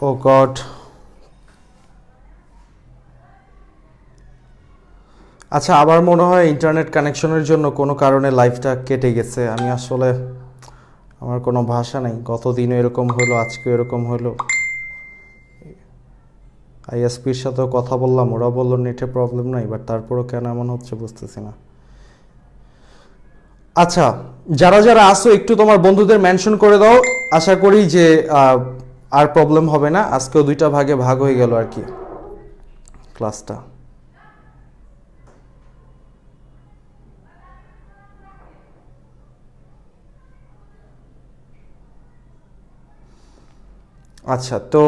ও god. আচ্ছা, আবার মনে হয় ইন্টারনেট কানেকশনের জন্য কোনো কারণে লাইভটা কেটে গেছে। আমি আসলে আমার কোনো ভাষা নাই। গত দিনও এরকম হলো, আজকে এরকম হলো। আইএসপির সাথেও কথা বললাম, ওরা বললো নেটে প্রবলেম নাই, বাট তারপরও কেন এমন হচ্ছে বুঝতেছি না। আচ্ছা, যারা যারা আসো একটু তোমার বন্ধুদের মেনশন করে দাও। আশা করি যে আর প্রবলেম হবে না। আজকেও 2টা ভাগে ভাগ হয়ে গেল আর কি ক্লাসটা। আচ্ছা, তো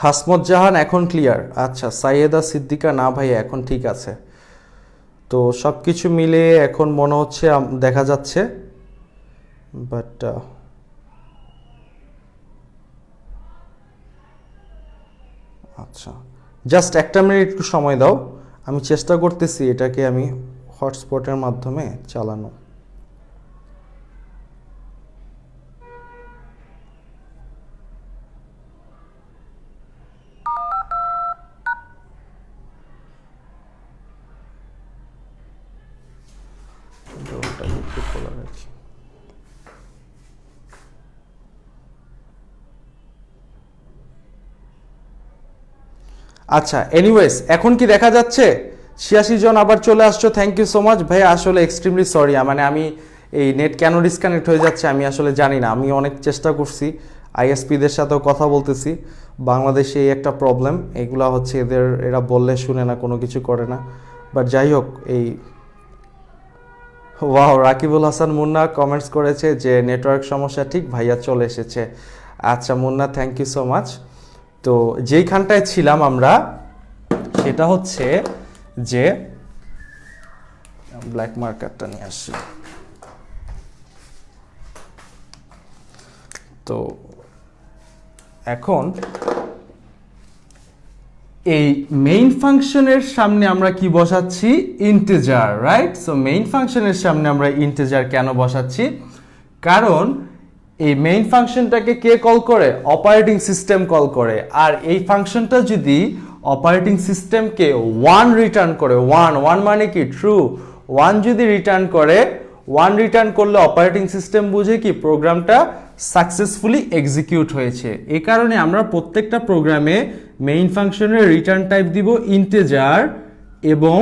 হাসমত জাহান এখন ক্লিয়ার। আচ্ছা, সাইয়েদা সিদ্দিকা না ভাই, এখন ঠিক আছে। তো সব কিছু মিলে এখন মনে হচ্ছে দেখা যাচ্ছে, বাট আচ্ছা, জাস্ট 1টা মিনিট একটু সময় দাও। আমি চেষ্টা করতেছি এটাকে আমি হটস্পটের মাধ্যমে চালানো। আচ্ছা, এনিওয়েজ এখন কি দেখা যাচ্ছে? 86 জন আবার চলে আসছো, থ্যাংক ইউ সো মাচ ভাই। আসলে এক্সট্রিমলি সরি, মানে আমি এই নেট কেন ডিসকানেক্ট হয়ে যাচ্ছে আমি আসলে জানি না। আমি অনেক চেষ্টা করছি, আইএসপিদের সাথেও কথা বলতেছি। বাংলাদেশে এই একটা প্রবলেম, এগুলা হচ্ছে এরা বললে শুনে না, কোনো কিছু করে না। বাট যাই হোক, এই ওয়াও, রাকিবুল হাসান মুন্না কমেন্টস করেছে যে নেটওয়ার্ক সমস্যা, ঠিক ভাইয়া চলে এসেছে। আচ্ছা Munna, thank you so much. তো যেইখানটায় ছিলাম আমরা, সেটা হচ্ছে যে ব্ল্যাক মার্কারটা নিয়ে আসছি। তো এখন এই মেইন ফাংশনের সামনে আমরা কি বসাচ্ছি? Integer, right? সো মেইন ফাংশনের সামনে আমরা ইন্টিজার কেন বসাচ্ছি? কারণ এই মেইন ফাংশনটাকে কে কল করে? অপারেটিং সিস্টেম কল করে। আর এই ফাংশনটা যদি অপারেটিং সিস্টেমকে 1 রিটার্ন করে, 1 মানে কি? ট্রু। 1 যদি রিটার্ন করে, 1 রিটার্ন করলে অপারেটিং সিস্টেম বুঝে কি প্রোগ্রামটা সাকসেসফুলি এক্সিকিউট হয়েছে। এই কারণে আমরা প্রত্যেকটা প্রোগ্রামে মেইন ফাংশনের রিটার্ন টাইপ দিব ইন্টিজার, এবং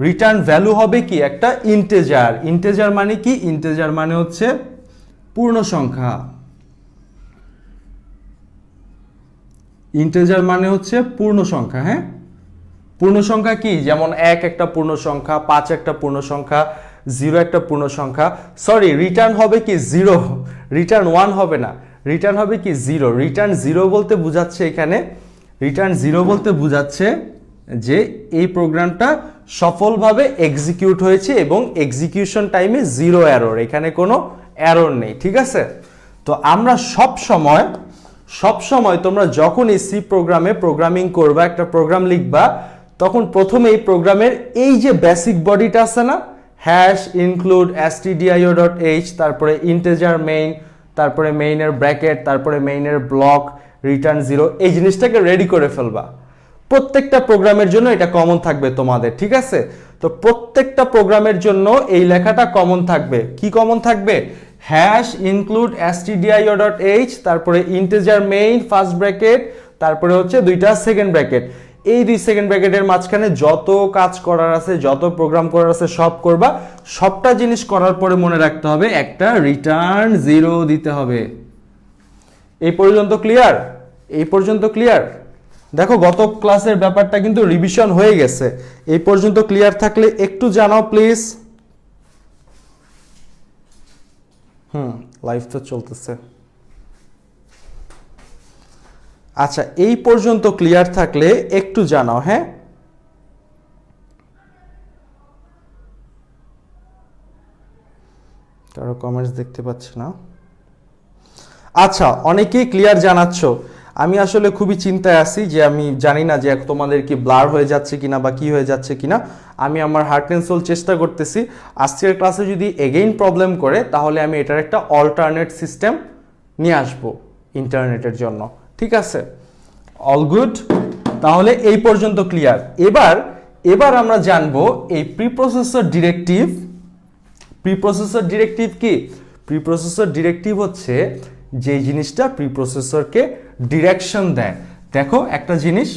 রিটার্ন ভ্যালু হবে কি? একটা ইন্টিজার। ইন্টিজার মানে কি? ইন্টিজার মানে হচ্ছে পূর্ণ সংখ্যা। ইন্টিজার মানে হচ্ছে পূর্ণ সংখ্যা। হ্যাঁ, পূর্ণ সংখ্যা কি? যেমন 1 একটা পূর্ণ সংখ্যা, 5 একটা পূর্ণ সংখ্যা, 0 একটা পূর্ণ সংখ্যা। সরি, রিটার্ন হবে কি? 0। রিটার্ন 1 হবে না, রিটার্ন হবে কি? 0। রিটার্ন 0 বলতে বোঝাচ্ছে এখানে, রিটার্ন 0 বলতে বোঝাচ্ছে যে এই প্রোগ্রামটা সফলভাবে এক্সিকিউট হয়েছে এবং এক্সিকিউশন টাইমে 0 এরর, এখানে কোনো এরর নেই। ঠিক আছে? তো আমরা সব সময় তোমরা যখন এই সি প্রোগ্রামে প্রোগ্রামিং করবা, একটা প্রোগ্রাম লিখবা, তখন প্রথমে এই প্রোগ্রামের এই যে বেসিক বডিটা আছে না, হ্যাশ ইনক্লুড stdio.h, তারপরে ইন্টিজার মেইন, তারপরে মেইনের ব্র্যাকেট, তারপরে মেইনের ব্লক, রিটার্ন 0, এই জিনিসটাকে রেডি করে ফেলবা। প্রত্যেকটা প্রোগ্রামের জন্য এটা কমন থাকবে তোমাদের। ঠিক আছে? তো প্রত্যেকটা প্রোগ্রামের জন্য এই লেখাটা কমন থাকবে। কি কমন থাকবে? হ্যাশ ইনক্লুড stdio.h, তারপরে ইন্টিজার মেইন ফার্স্ট ব্র্যাকেট, তারপরে হচ্ছে 2টা সেকেন্ড ব্র্যাকেট। এই 2 সেকেন্ড ব্র্যাকেটের মাঝখানে যত কাজ করার আছে, যত প্রোগ্রাম করার আছে সব করবা। সবটা জিনিস করার পরে মনে রাখতে হবে একটা রিটার্ন 0 দিতে হবে। এই পর্যন্ত ক্লিয়ার? এই পর্যন্ত ক্লিয়ার? দেখো, গত ক্লাসের ব্যাপারটা কিন্তু রিভিশন হয়ে গেছে। এই পর্যন্ত ক্লিয়ার থাকলে একটু জানাও প্লিজ। লাইভ তো চলতেছে। আচ্ছা, এই পর্যন্ত ক্লিয়ার থাকলে একটু জানাও। হ্যাঁ, কারো কমেন্টস দেখতে পাচ্ছি না। আচ্ছা, অনেকেই ক্লিয়ার জানাচ্ছ। আমি আসলে খুবই চিন্তায় আছি যে আমি জানি না যে তোমাদের কি ব্লার হয়ে যাচ্ছে কিনা বা কি হয়ে যাচ্ছে কিনা। আমি আমার হার্ট অ্যান্ড সোল চেষ্টা করতেছি। আজকের ক্লাসে যদি এগেইন প্রবলেম করে, তাহলে আমি এটার একটা অল্টারনেট সিস্টেম নিয়ে আসবো ইন্টারনেটের জন্য। ঠিক আছে, অল গুড। তাহলে এই পর্যন্ত ক্লিয়ার। এবার আমরা জানবো এই প্রিপ্রসেসর ডিরেক্টিভ। প্রিপ্রসেসর ডিরেক্টিভ কি? প্রিপ্রসেসর ডিরেক্টিভ হচ্ছে যে জিনিসটা প্রিপ্রসেসরকে ডিরেকশন দেয়। দেখো একটা জিনিস,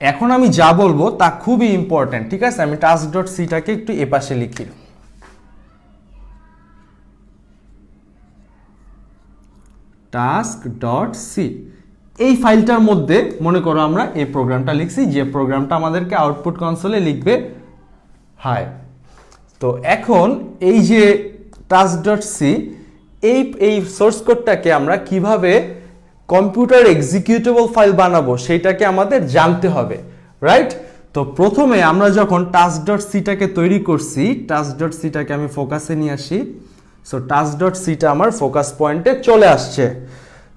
এখন আমি যা বলবো তা খুবই ইম্পর্টেন্ট, ঠিক আছে? আমি task.c-টাকে একটু এপাশে লিখি। task.c এই ফাইলটার মধ্যে মনে করো আমরা এই প্রোগ্রামটা লিখছি, যে প্রোগ্রামটা আমাদেরকে আউটপুট কনসোলে লিখবে হাই। তো এখন এই যে task.c এই সোর্স কোডটাকে আমরা কিভাবে কম্পিউটার এক্সিকিউটেবল ফাইল বানাবো সেটাকে আমাদের জানতে হবে, রাইট? তো প্রথমে আমরা যখন task.c-টাকে তৈরি করছি, task.c-টাকে আমি ফোকাসে নিয়ে আসি। সো task.c-টা আমার ফোকাস পয়েন্টে চলে আসছে।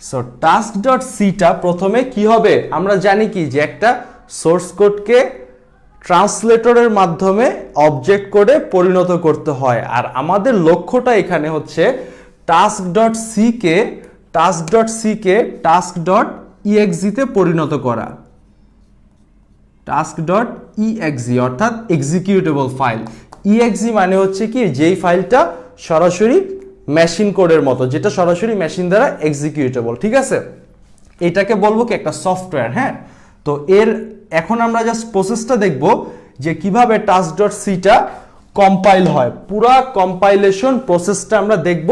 সো task.c-টা প্রথমে কি হবে? আমরা জানি কি যে একটা সোর্স কোডকে ট্রান্সলেটরের মাধ্যমে অবজেক্ট কোডে পরিণত করতে হয়, আর আমাদের লক্ষ্যটা এখানে হচ্ছে task.c-কে task.exe-তে পরিণত করা। task.exe অর্থাৎ এক্সিকিউটেবল ফাইল। exe মানে হচ্ছে কি, যেই ফাইলটা সরাসরি মেশিন কোডের মতো, যেটা সরাসরি মেশিন দ্বারা এক্সিকিউটেবল, ঠিক আছে? এটাকে বলবো কি একটা সফটওয়্যার। হ্যাঁ, তো এখন আমরা জাস্ট প্রসেসটা দেখব যে কিভাবে task.c-টা কম্পাইল হয়। পুরা কম্পাইলেশন প্রসেসটা আমরা দেখব।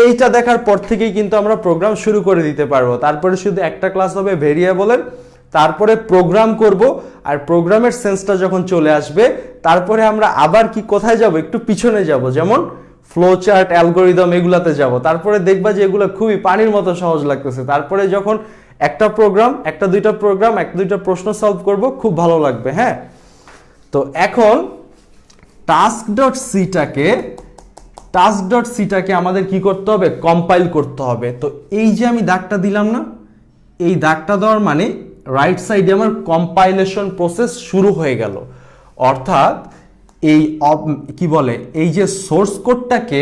এইটা দেখার পর থেকেই কিন্তু আমরা প্রোগ্রাম শুরু করে দিতে পারবো। তারপরে শুধু একটা ক্লাস হবে ভেরিয়েবলের, তারপরে প্রোগ্রাম করব, আর প্রোগ্রামের সেন্সটা যখন চলে আসবে তারপরে আমরা আবার কি কোথায় যাব, একটু পিছনে যাব, যেমন ফ্লো চার্ট, অ্যালগোরিদম এগুলাতে যাব। তারপরে দেখবা যে এগুলো খুবই পানির মতো সহজ লাগতেছে। তারপরে যখন একটা দুইটা প্রশ্ন সলভ করব, খুব ভালো লাগবে। হ্যাঁ, তো এখন task.c-টাকে আমাদের কি করতে হবে? কম্পাইল করতে হবে। তো এই যে আমি দাগটা দিলাম না, এই দাগটা দেওয়ার মানে রাইট সাইডে আমার কম্পাইলেশন প্রসেস শুরু হয়ে গেল। অর্থাৎ এই যে সোর্স কোডটাকে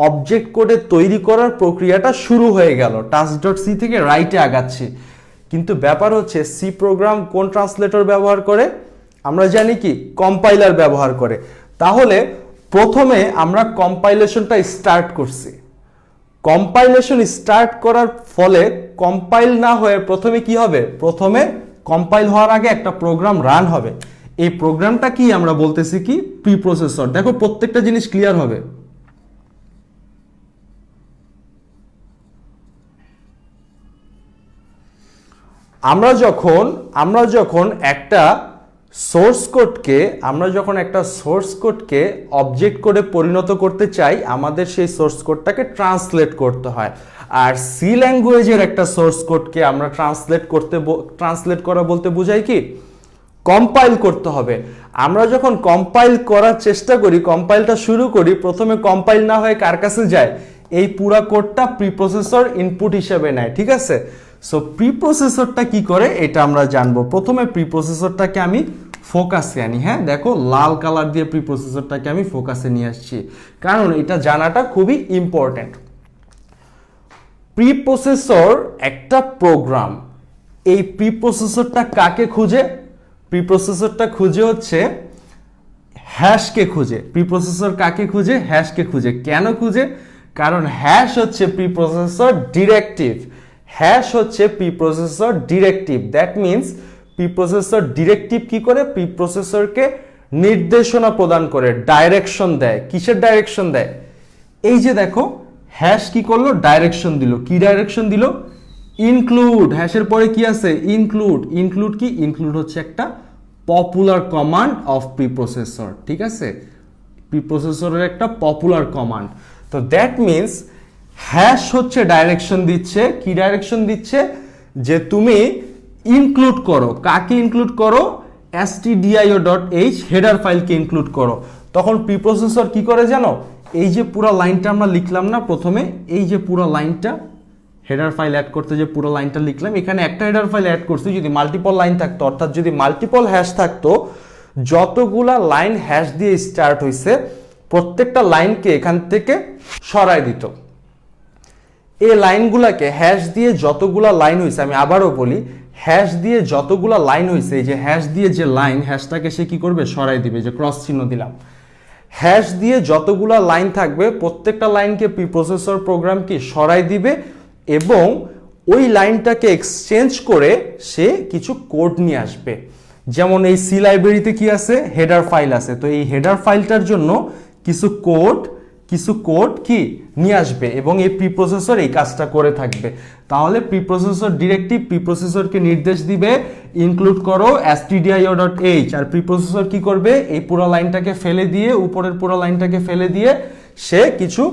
অবজেক্ট কোডে তৈরি করার প্রক্রিয়াটা শুরু হয়ে গেল। task.c থেকে রাইটে আগাচ্ছি। কিন্তু ব্যাপার হচ্ছে সি প্রোগ্রাম কোন ট্রান্সলেটর ব্যবহার করে? আমরা জানি কি, কম্পাইলার ব্যবহার করে। তাহলে প্রথমে আমরা কম্পাইলেশনটা স্টার্ট করছি। কম্পাইলেশন স্টার্ট করার ফলে কম্পাইল না হয়ে প্রথমে কি হবে? প্রথমে কম্পাইল হওয়ার আগে একটা প্রোগ্রাম রান হবে। এই প্রোগ্রামটা কি আমরা বলতেছি কি? প্রিপ্রসেসর। দেখো প্রত্যেকটা জিনিস ক্লিয়ার হবে। আমরা যখন একটা সোর্স কোডকে অবজেক্ট কোডে পরিণত করতে চাই, আমাদের সেই সোর্স কোডটাকে ট্রান্সলেট করতে হয়। আর সি ল্যাঙ্গুয়েজের একটা সোর্স কোডকে আমরা ট্রান্সলেট করা বলতে বোঝাই কি? কম্পাইল করতে হবে। আমরা যখন কম্পাইল করার চেষ্টা করি, কম্পাইলটা শুরু করি, প্রথমে কম্পাইল না হয়ে কার কাছে যায়? এই পুরা কোডটা প্রিপ্রসেসর ইনপুট হিসেবে নেয়, ঠিক আছে? সো প্রিপ্রসেসরটা কি করে এটা আমরা জানবো। প্রথমে প্রিপ্রসেসরটাকে আমি ফোকাসে আনি। হ্যাঁ, দেখো লাল কালার দিয়ে প্রিপ্রসেসরটাকে আমি ফোকাসে নিয়ে আসছি, কারণ এটা জানাটা খুবই ইম্পর্টেন্ট। প্রিপ্রসেসর একটা প্রোগ্রাম। এই প্রিপ্রসেসরটা কাকে খুঁজে? প্রিপ্রসেসরটা খুঁজে হচ্ছে হ্যাশকে খুঁজে। প্রিপ্রসেসর কাকে খুঁজে? হ্যাশকে খুঁজে। কেন খুঁজে? কারণ হ্যাশ হচ্ছে preprocessor directive. That means প্রিপ্রসেসর directive কি করে? প্রিপ্রসেসরকে নির্দেশনা প্রদান করে, ডাইরেকশন দেয়। কিসের ডাইরেকশন দেয়? এই যে দেখো হ্যাশ কি করলো? ডাইরেকশন দিল। কি ডাইরেকশন দিল? ইনক্লুড। হ্যাশের পরে কি আছে? ইনক্লুড কি? ইনক্লুড হচ্ছে একটা পপুলার কমান্ড অফ প্রিপ্রসেসর, ঠিক আছে? প্রিপ্রসেসরের একটা পপুলার কমান্ড। তো দ্যাট মিনস হ্যাশ হচ্ছে ডাইরেকশন দিচ্ছে। কি ডাইরেকশন দিচ্ছে? যে তুমি ইনক্লুড করো। কাকে ইনক্লুড করো? stdio.h হেডার ফাইলকে ইনক্লুড করো। তখন প্রিপ্রসেসর কি করে জানো? এই যে পুরো লাইনটা আমরা লিখলাম না প্রথমে, এই যে পুরো লাইনটা হেডার ফাইল অ্যাড করতে যে পুরো লাইনটা লিখলাম, এখানে একটা হেডার ফাইল অ্যাড করছি। যদি মাল্টিপল লাইন থাকতো, অর্থাৎ যদি মাল্টিপল হ্যাশ থাকতো, যতগুলা লাইন হ্যাশ দিয়ে স্টার্ট হইছে প্রত্যেকটা লাইনকে এখান থেকে সরাই দিত। এই লাইনগুলাকে হ্যাশ দিয়ে যতগুলা লাইন হয়েছে, আমি আবারও বলি, হ্যাশ দিয়ে যতগুলা লাইন হয়েছে, এই যে হ্যাশ দিয়ে যে লাইন, হ্যাশটাকে সে কি করবে, সরাই দিবে, যে ক্রস চিহ্ন দিলাম। হ্যাশ দিয়ে যতগুলা লাইন থাকবে প্রত্যেকটা লাইনকে প্রিপ্রসেসর প্রোগ্রাম কি সরাই দিবে এবং ওই লাইনটাকে এক্সচেঞ্জ করে সে কিছু কোড নিয়ে আসবে। যেমন এই সি লাইব্রেরিতে কি আছে, হেডার ফাইল আছে, তো এই হেডার ফাইলটার জন্য কিছু কোড কি নিয়ে আসবে এবং এই প্রিপ্রসেসর এই কাজটা করে থাকবে। তাহলে প্রিপ্রসেসর ডিরেক্টিভ প্রিপ্রসেসরকে নির্দেশ দিবে ইনক্লুড করো stdio.h, আর প্রিপ্রসেসর কি করবে, এই পুরো লাইনটাকে ফেলে দিয়ে, উপরের পুরো লাইনটাকে ফেলে দিয়ে সে কিছু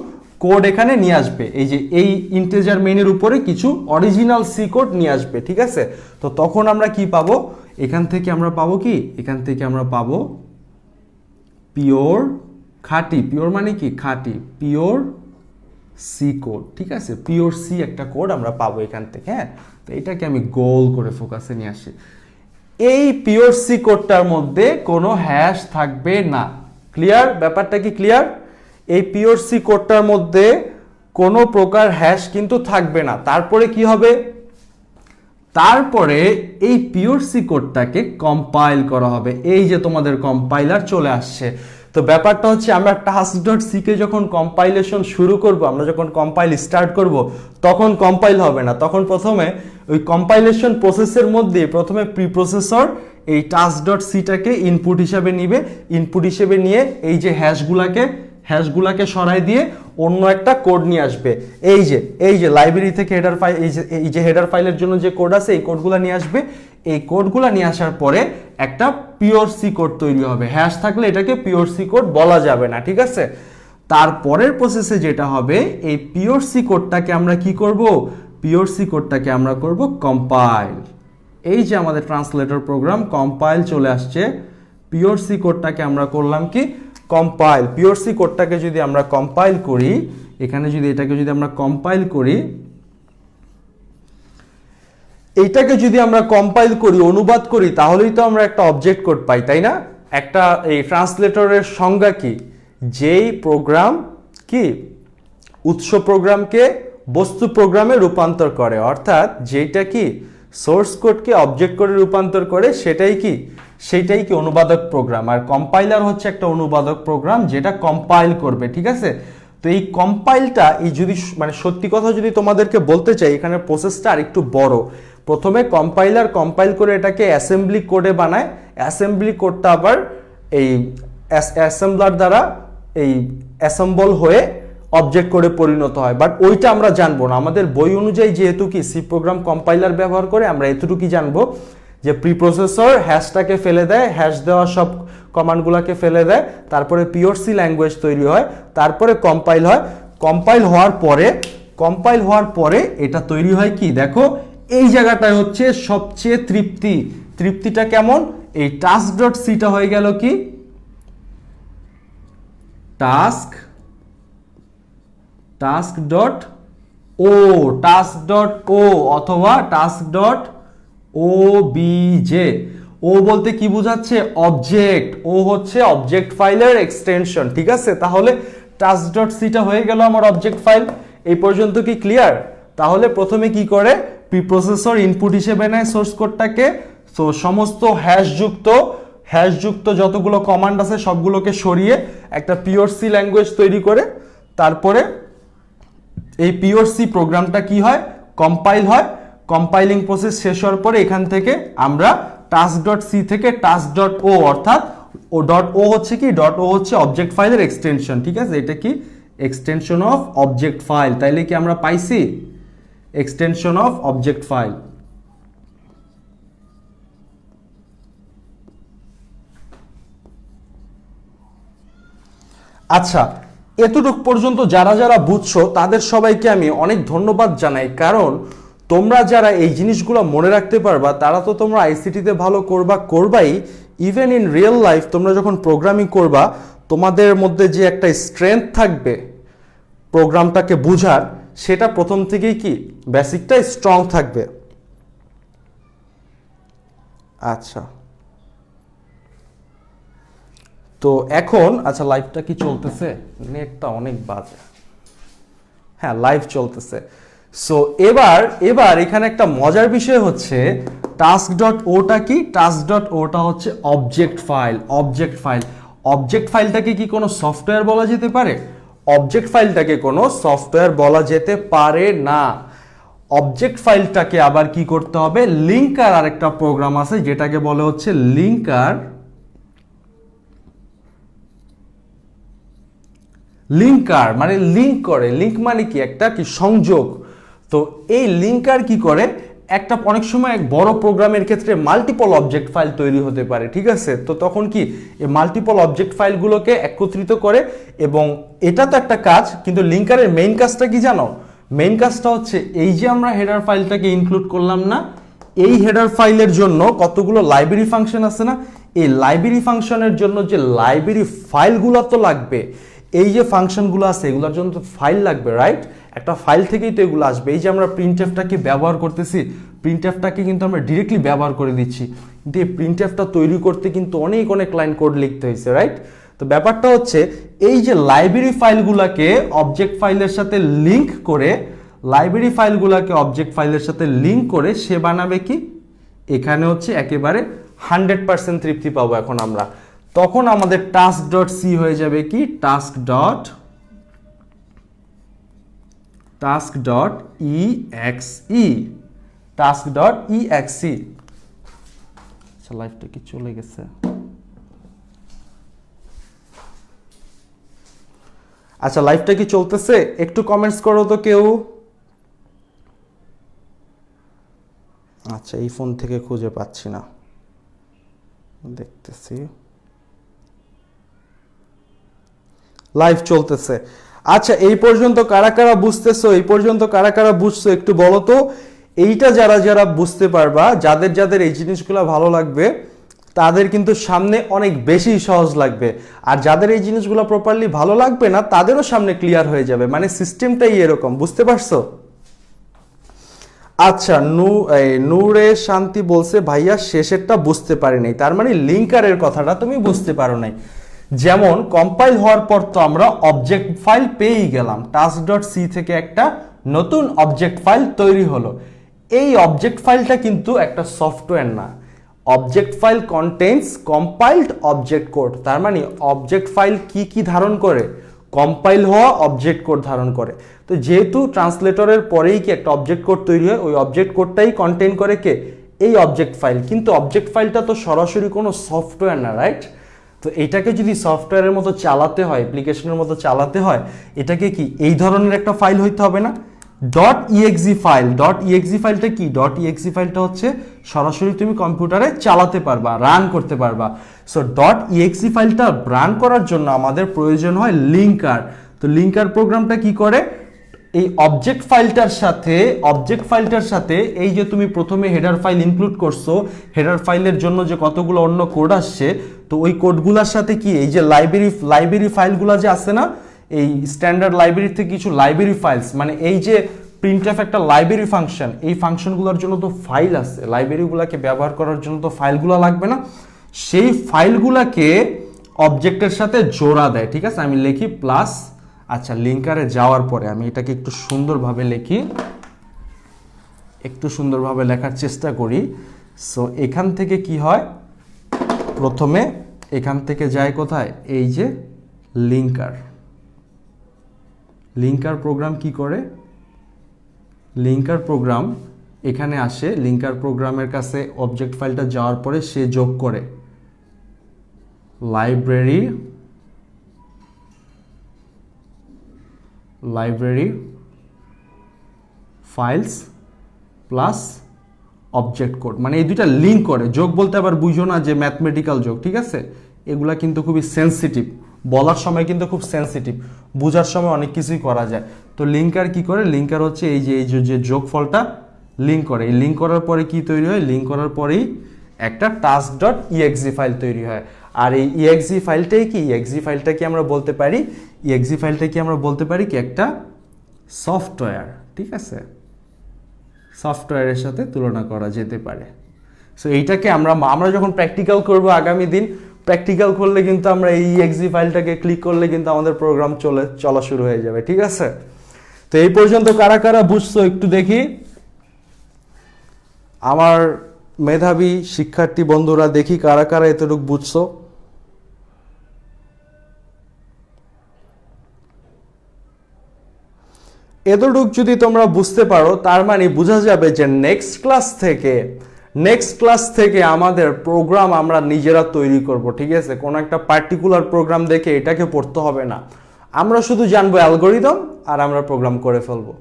কোড এখানে নিয়ে আসবে, এই যে এই ইন্টিজার মেইনের উপরে কিছু অরিজিনাল সি কোড নিয়ে আসবে, ঠিক আছে। তো তখন আমরা কি পাবো, এখান থেকে আমরা পাবো কি, এখান থেকে আমরা পাবো পিওর, খাঁটি, পিওর মানে কি খাঁটি, পিওর সি কোড, ঠিক আছে, পিওর সি একটা কোড আমরা পাবো এখান থেকে। হ্যাঁ, তো এটাকে আমি গোল করে ফোকাসে নিয়ে আসি। এই পিওর সি কোডটার মধ্যে কোনো হ্যাশ থাকবে না। ক্লিয়ার? ব্যাপারটা কি ক্লিয়ার? এই পিওর সি কোডটার মধ্যে কোনো প্রকার হ্যাশ কিন্তু থাকবে না। তারপরে কি হবে, তারপরে এই পিওর সি কোডটাকে কম্পাইল করা হবে। এই যে তোমাদের কম্পাইলার চলে আসছে। তো ব্যাপারটা হচ্ছে আমরা task.c কে যখন কম্পাইলেশন শুরু করব, আমরা যখন কম্পাইল স্টার্ট করব, তখন কম্পাইল হবে না, তখন প্রথমে ওই কম্পাইলেশন প্রসেসের মধ্যে প্রথমে প্রিপ্রসেসর এই task.c-টাকে ইনপুট হিসাবে নিবে, ইনপুট হিসেবে নিয়ে এই যে হ্যাশগুলাকে সরাই দিয়ে অন্য একটা কোড নিয়ে আসবে। এই যে লাইব্রেরি থেকে হেডার ফাইল, এই যে হেডার ফাইলের জন্য যে কোড আছে এই কোডগুলো নিয়ে আসবে। এই কোডগুলো নিয়ে আসার পরে একটা পিওর সি কোড তৈরি হবে। হ্যাশ থাকলে এটাকে পিওর সি কোড বলা যাবে না, ঠিক আছে। তারপরের প্রসেসে যেটা হবে, এই পিওর সি কোডটাকে আমরা কি করব, পিওর সি কোডটাকে আমরা করব কম্পাইল। এই যে আমাদের ট্রান্সলেটর প্রোগ্রাম কম্পাইল চলে আসছে, পিওর সি কোডটাকে আমরা করলাম কি কম্পাইল। পিওর সি কোডটাকে যদি আমরা কম্পাইল করি, এখানে যদি এটাকে যদি আমরা কম্পাইল করি, এইটাকে যদি আমরা কম্পাইল করি, অনুবাদ করি, তাহলেই তো আমরা একটা অবজেক্ট কোড পাই, তাই না? একটা এই ট্রান্সলেটরের সংজ্ঞা কি, যেই প্রোগ্রাম কি উৎস প্রোগ্রামকে বস্তু প্রোগ্রামে রূপান্তর করে, অর্থাৎ যেটা কি সোর্স কোডকে অবজেক্ট কোডে রূপান্তর করে, সেটাই কি অনুবাদক প্রোগ্রাম। আর কম্পাইলার হচ্ছে একটা অনুবাদক প্রোগ্রাম যেটা কম্পাইল করবে, ঠিক আছে। তো এই কম্পাইলটা, এই যদি মানে সত্যি কথা যদি তোমাদেরকে বলতে চাই, এখানে প্রসেসটা আর একটু বড়। প্রথমে কম্পাইলার কম্পাইল করে এটাকে অ্যাসেম্বলি কোডে বানায়, অ্যাসেম্বলি কোডটা আবার এই অ্যাসেম্বলার দ্বারা এই অ্যাসেম্বল হয়ে অবজেক্ট কোডে পরিণত হয়। বাট ওইটা আমরা জানবো না, আমাদের বই অনুযায়ী যেহেতু কি সি প্রোগ্রাম কম্পাইলার ব্যবহার করে, আমরা এতটুকুই জানবো যে প্রিপ্রসেসর হ্যাশটাকে ফেলে দেয়, হ্যাশ দেওয়া সব কমান্ডগুলোকে ফেলে দেয়, তারপরে পিওর সি ল্যাঙ্গুয়েজ তৈরি হয়, তারপরে কম্পাইল হয়। কম্পাইল হওয়ার পরে এটা তৈরি হয় কি, দেখো এই জায়গাটায় হচ্ছে সবচেয়ে তৃপ্তিটা কেমন, এই task.c-টা হয়ে গেল কি task.o অথবা task.obj। ও বলতে কি বোঝাচ্ছে, অবজেক্ট। ও হচ্ছে অবজেক্ট ফাইলের এক্সটেনশন, ঠিক আছে। তাহলে task.c-টা হয়ে গেল আমার অবজেক্ট ফাইল। এই পর্যন্ত কি ক্লিয়ার? তাহলে প্রথমে কি করে, প্রিপ্রসেসর ইনপুট হিসেবে নেয় সোর্স কোডটাকে, তো সমস্ত হ্যাশযুক্ত যতগুলো কমান্ড আছে সবগুলোকে সরিয়ে একটা পিওর সি ল্যাঙ্গুয়েজ তৈরি করে, তারপরে এই পিওর সি প্রোগ্রামটা কি হয়, কম্পাইল হয়। কম্পাইলিং প্রসেস শেষ হওয়ার পরে এখান থেকে আমরা task.c থেকে task.o, অর্থাৎ ও হচ্ছে কি, ও হচ্ছে অবজেক্ট ফাইলের এক্সটেনশন, ঠিক আছে। এটা কি এক্সটেনশন অফ অবজেক্ট ফাইল, তাইলে কি আমরা পাইছি এক্সটেনশন অফ অবজেক্ট ফাইল। আচ্ছা, এতটুক পর্যন্ত যারা যারা বুঝছো তাদের সবাইকে আমি অনেক ধন্যবাদ জানাই, কারণ তোমরা যারা এই জিনিসগুলো মনে রাখতে পারবা তারা তো তোমরা আইসিটিতে ভালো করবাই। ইভেন ইন রিয়েল লাইফ তোমরা যখন প্রোগ্রামিং করবা, তোমাদের মধ্যে যে একটা স্ট্রেংথ থাকবে প্রোগ্রামটাকে বুঝার, সেটা প্রথম থেকেই কি বেসিকটা স্ট্রং থাকবে। আচ্ছা, তো এখন আচ্ছা লাইভটা কি চলতেছে? নেটটা অনেক বাজে। হ্যাঁ, লাইভ চলতেছে। সো এবার এবার এখানে একটা মজার বিষয় হচ্ছে টাস্ক ডট ওটা কি, টাস্ক ডট ওটা হচ্ছে object file. Object file, object ফাইলটাকে কি কোনো সফটওয়্যার বলা যেতে পারে? অবজেক্ট ফাইলটাকে কোনো সফটওয়্যার বলা যেতে পারে না। অবজেক্ট ফাইলটাকে আবার কি করতে হবে, লিঙ্কার আরেকটা প্রোগ্রাম আছে যেটাকে বলে হচ্ছে লিঙ্কার। লিঙ্কার মানে লিঙ্ক করে, লিঙ্ক মানে কি একটা কি সংযোগ। তো এই লিঙ্কার কি করে, একটা অনেক সময় এক বড় প্রোগ্রামের ক্ষেত্রে মাল্টিপল অবজেক্ট ফাইল তৈরি হতে পারে, ঠিক আছে? তো তখন কি এই মাল্টিপল অবজেক্ট ফাইলগুলোকে একত্রিত করে, এবং এটা তো একটা কাজ, কিন্তু লিঙ্কারের মেইন কাজটা কি জানো? মেইন কাজটা হচ্ছে এই যে আমরা হেডার ফাইলটাকে ইনক্লুড করলাম না, এই হেডার ফাইলের জন্য কতগুলো লাইব্রেরি ফাংশন আছে না, এই লাইব্রেরি ফাংশনের জন্য যে লাইব্রেরি ফাইলগুলো তো লাগবে, এই যে ফাংশনগুলো আছে এগুলোর জন্য তো ফাইল লাগবে, রাইট? একটা ফাইল থেকেই তো এগুলো আসবে। এই যে আমরা প্রিন্টএফটাকে ব্যবহার করতেছি, প্রিন্টএফটাকে কিন্তু আমরা ডিরেক্টলি ব্যবহার করে দিচ্ছি, কিন্তু এই প্রিন্টএফটা তৈরি করতে কিন্তু অনেক অনেক লাইন কোড লিখতে হয়েছে, রাইট? তো ব্যাপারটা হচ্ছে এই যে লাইব্রেরি ফাইলগুলোকে অবজেক্ট ফাইলের সাথে লিঙ্ক করে, লাইব্রেরি ফাইলগুলোকে অবজেক্ট ফাইলের সাথে লিঙ্ক করে সে বানাবে কি, এখানে হচ্ছে একেবারে 100% তৃপ্তি পাবো এখন আমরা। তখন আমাদের টাস্ক ডট সি হয়ে যাবে কি, টাস্ক ডট ইএক্সই, টাস্ক ডট ইএক্সই। আচ্ছা লাইফটা কি চলে গেছে? আচ্ছা লাইফটা কি চলতেছে? একটু কমেন্টস করো তো কেউ। আচ্ছা এই ফোন থেকে খুঁজে পাচ্ছি না, দেখতেছি লাইভ চলতেছে। আচ্ছা এই পর্যন্ত কারা কারা বুঝতেছো, এই পর্যন্ত কারা কারা বুঝছো একটু বলো তো। এইটা যারা যারা বুঝতে পারবা, যাদের যাদের এই জিনিসগুলো ভালো লাগবে তাদের কিন্তু সামনে অনেক বেশি সহজ লাগবে, আর যাদের এই জিনিসগুলো প্রপারলি ভালো লাগবে না তাদেরও সামনে ক্লিয়ার হয়ে যাবে। মানে সিস্টেমটাই এরকম, বুঝতে পারছো? আচ্ছা নূরে শান্তি বলছে ভাইয়া শেষেরটা বুঝতে পারিনি, তার মানে লিঙ্কারের কথাটা তুমি বুঝতে পারো নাই। যেমন কম্পাইল হওয়ার পর তো আমরা অবজেক্ট ফাইল পেয়েই গেলাম, টাস্ক ডট সি থেকে একটা নতুন অবজেক্ট ফাইল তৈরি হলো। এই অবজেক্ট ফাইলটা কিন্তু একটা সফটওয়্যার না, object file contains compiled object code. তার মানে অবজেক্ট ফাইল কি কি ধারণ করে, কম্পাইল হওয়া অবজেক্ট কোড ধারণ করে। তো যেহেতু ট্রান্সলেটরের পরেই কি একটা অবজেক্ট কোড তৈরি হয়, ওই অবজেক্ট কোডটাই কন্টেইন করে কে, এই অবজেক্ট ফাইল। কিন্তু অবজেক্ট ফাইলটা তো সরাসরি কোনো সফটওয়্যার না, রাইট? তো এটাকে যদি সফটওয়্যারের মতো চালাতে হয়, অ্যাপ্লিকেশনের মতো চালাতে হয়, এটাকে কি এই ধরনের একটা ফাইল হইতে হবে না? Dot exe file, dot exe ফাইলটা কি, ডট ইএক্সি ফাইলটা হচ্ছে সরাসরি তুমি কম্পিউটারে চালাতে পারবা, রান করতে পারবা। সো ডট ইএক্সি ফাইলটা রান করার জন্য আমাদের প্রয়োজন হয় লিঙ্কার। তো লিঙ্কার প্রোগ্রামটা কি করে, এই অবজেক্ট ফাইলটার সাথে এই যে তুমি প্রথমে হেডার ফাইল ইনক্লুড করছো, হেডার ফাইলের জন্য যে কতগুলো অন্য কোড আসছে, তো ওই কোডগুলোর সাথে কি এই যে লাইব্রেরি ফাইলগুলো যে আছে না, এই স্ট্যান্ডার্ড লাইব্রেরি থেকে কিছু লাইব্রেরি ফাইলস, মানে এই যে প্রিন্টএফ একটা লাইব্রেরি ফাংশন, এই ফাংশনগুলোর জন্য তো ফাইল আছে, লাইব্রেরিগুলোকে ব্যবহার করার জন্য তো ফাইলগুলো লাগবে না, সেই ফাইলগুলোকে অবজেক্টের সাথে জোড়া দেয়, ঠিক আছে? আমি লিখি প্লাস, আচ্ছা লিঙ্কারে যাওয়ার পরে আমি এটাকে একটু সুন্দরভাবে লিখি, একটু সুন্দরভাবে লেখার চেষ্টা করি। সো এখান থেকে কি হয়, প্রথমে এখান থেকে যায় কোথায়, এই যে লিঙ্কার প্রোগ্রাম কি করে, লিঙ্কার প্রোগ্রাম এখানে আসে, লিঙ্কার প্রোগ্রামের কাছে অবজেক্ট ফাইলটা যাওয়ার পরে সে যোগ করে library files plus object code, মানে এই দুইটা লিঙ্ক করে। যোগ বলতে আবার বুঝো না যে ম্যাথমেটিক্যাল যোগ, ঠিক আছে? এগুলা কিন্তু খুবই সেন্সিটিভ, বলার সময় কিন্তু খুব সেন্সিটিভ, বোঝার সময় অনেক কিছুই করা যায়। তো লিঙ্কার কি করে, লিঙ্কার হচ্ছে এই যে যোগফলটা লিঙ্ক করে, এই লিঙ্ক করার পরে কি তৈরি হয়, লিঙ্ক করার পরেই একটা টাস্ক ডট ইএক্সি ফাইল তৈরি হয়। আর এই ইএক্সি ফাইলটাই কি, ইএক্সি ফাইলটা কি আমরা বলতে পারি, ইএক্সি ফাইলটা কি আমরা বলতে পারি কি একটা সফটওয়্যার, ঠিক আছে? সফটওয়্যারের সাথে তুলনা করা যেতে পারে। সো এইটাকে আমরা যখন প্র্যাকটিক্যাল করব আগামী দিন, প্র্যাকটিক্যাল করলে কিন্তু আমরা এই ইএক্সি ফাইলটাকে ক্লিক করলে কিন্তু আমাদের প্রোগ্রাম চলা শুরু হয়ে যাবে, ঠিক আছে? তো এই পর্যন্ত কারা কারা বুঝছো একটু দেখি, আমার মেধাবী শিক্ষার্থী বন্ধুরা, দেখি কারা কারা এতটুকু বুঝছো। এতটুক যদি তোমরা বুঝতে পারো তার মানে বোঝা যাবে যে নেক্সট ক্লাস থেকে আমাদের প্রোগ্রাম আমরা নিজেরা তৈরি করব, ঠিক আছে? কোনো একটা পার্টিকুলার প্রোগ্রাম দেখে এটাকে পড়তে হবে না, আমরা শুধু জানবো অ্যালগোরিদম আর আমরা প্রোগ্রাম করে ফেলবো।